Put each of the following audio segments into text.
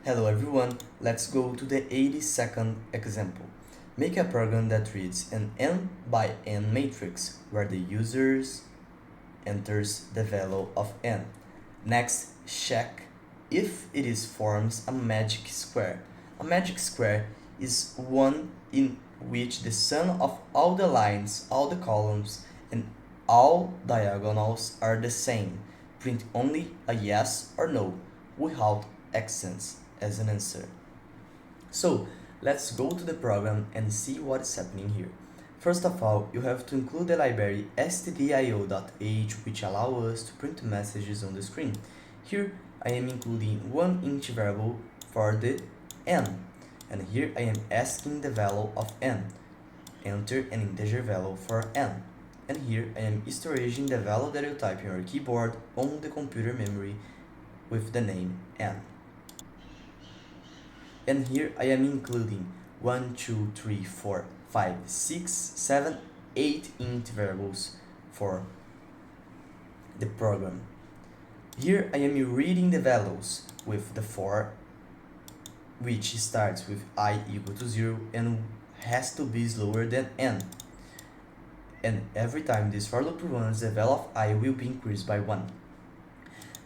Hello everyone, let's go to the 82nd example. Make a program that reads an n by n matrix where the user enters the value of n. Next, check if it forms a magic square. A magic square is one in which the sum of all the lines, all the columns, and all diagonals are the same. Print only a yes or no without accents as an answer. So let's go to the program and see what is happening here. First of all, you have to include the library stdio.h, which allows us to print messages on the screen. Here I am including one int variable for the n, and here I am asking the value of n. Enter an integer value for n. And here I am storing the value that you type in your keyboard on the computer memory with the name n. And here I am including 1, 2, 3, 4, 5, 6, 7, 8 int variables for the program. Here I am reading the values with the for, which starts with I equal to 0 and has to be slower than n. And every time this for loop runs, the value of I will be increased by 1.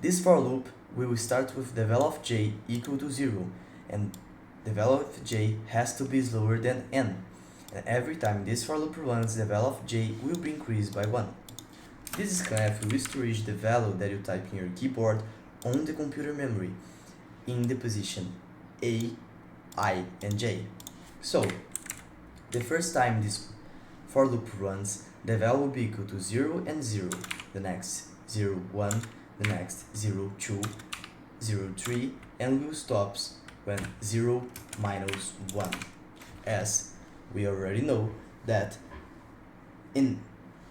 This for loop will start with the value of j equal to 0, and the value of j has to be slower than n. And every time this for loop runs, the value of j will be increased by 1. This scanf will store the value that you type in your keyboard on the computer memory in the position A, I, and j. So, the first time this for loop runs, the value will be equal to 0 and 0, the next 0, 1, the next 0, 2, 0, 3, and will stop when 0 minus 1, as we already know that an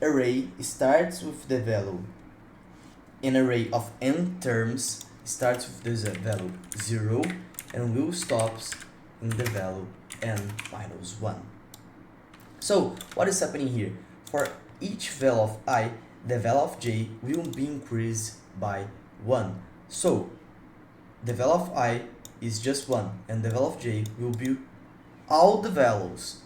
array starts with the value. An array of n terms starts with this value 0 and will stop in the value n minus 1. So, what is happening here? For each value of I, the value of j will be increased by 1. So, the value of I is just 1, and the value of j will be all the values.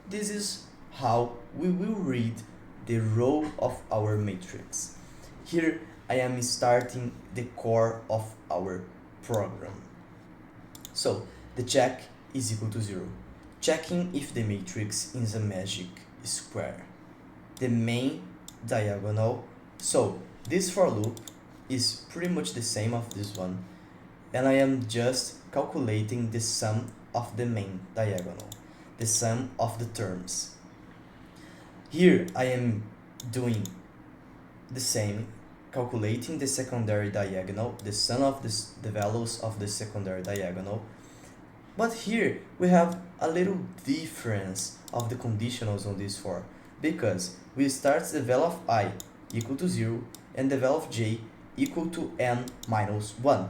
This is how we will read the row of our matrix. Here I am starting the core of our program. So, the check is equal to 0. Checking if the matrix is a magic square. The main diagonal. So, this for loop is pretty much the same of this one, and I am just calculating the sum of the main diagonal, the sum of the terms. Here I am doing the same, calculating the secondary diagonal, the sum of the values of the secondary diagonal. But here we have a little difference of the conditionals on this for, because we start the value of I equal to 0 and the value of j equal to n minus 1.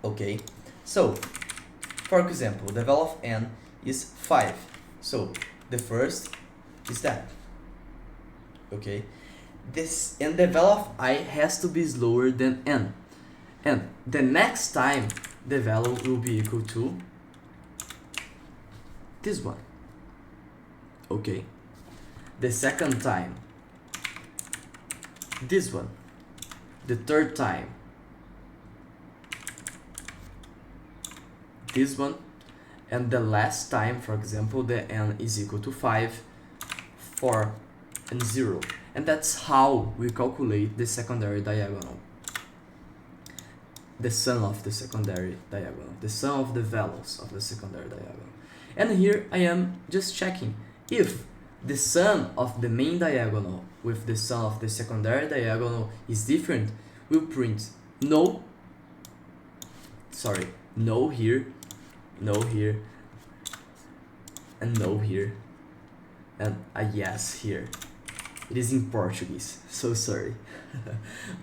Okay, so for example, the value of n is 5. So the first is that. Okay, this and the value of I has to be slower than n. And the next time the value will be equal to this one. Okay, the second time this one, the third time this one, and the last time, for example, the n is equal to 5, 4, and 0. And that's how we calculate the secondary diagonal, the sum of the secondary diagonal, the sum of the values of the secondary diagonal. And here I am just checking if the sum of the main diagonal with the sum of the secondary diagonal is different, we'll print no here, no here, and no here, and a yes here. It is in Portuguese, so sorry.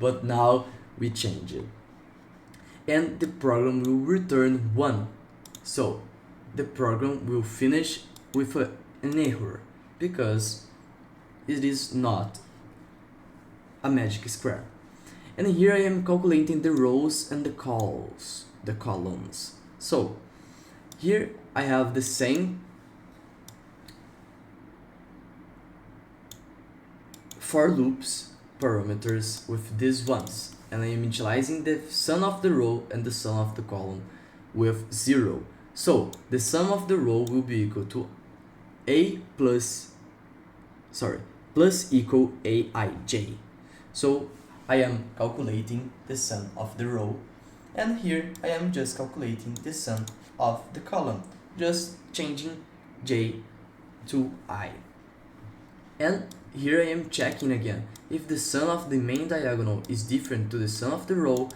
But now we change it. And the program will return 1. So the program will finish with an error, because it is not a magic square. And here I am calculating the rows and the columns. the columns. So here I have the same for loops parameters with these ones, and I am initializing the sum of the row and the sum of the column with 0. So the sum of the row will be equal to plus equal aij. So I am calculating the sum of the row, and here I am just calculating the sum of the column, just changing j to I. And here I am checking again. If the sum of the main diagonal is different to the sum of the row,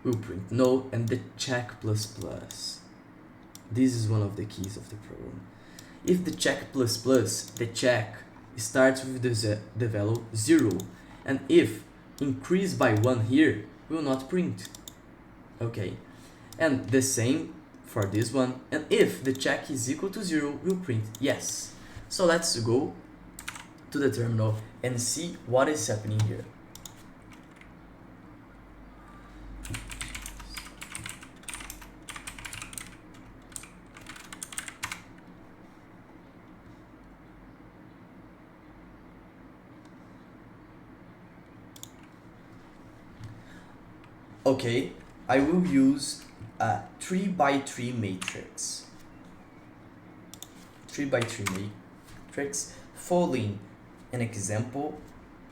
we'll print no and the check plus plus. This is one of the keys of the program. If the check plus plus, the check starts with the value 0, and if increased by 1 here, will not print. Okay, and the same for this one, and if the check is equal to 0, we'll print yes. So let's go to the terminal and see what is happening here. Okay, I will use a 3x3 matrix. 3x3 matrix following an example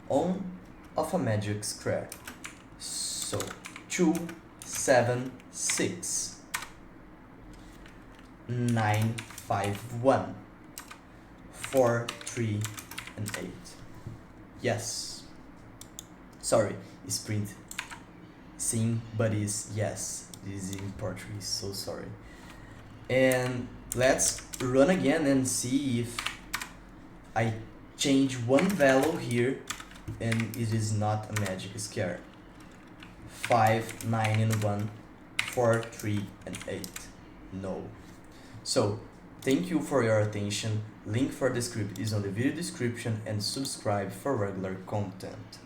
of a magic square. So 2, 7, 6, 9, 5, 1, 4, 3, and 8. Yes. Sorry, it's print sim, but is yes. This is in Portuguese, so sorry. And let's run again and see if I change one value here and it is not a magic square. 5, 9, and 1, 4, 3, and 8. No. So thank you for your attention. Link for the script is on the video description, and subscribe for regular content.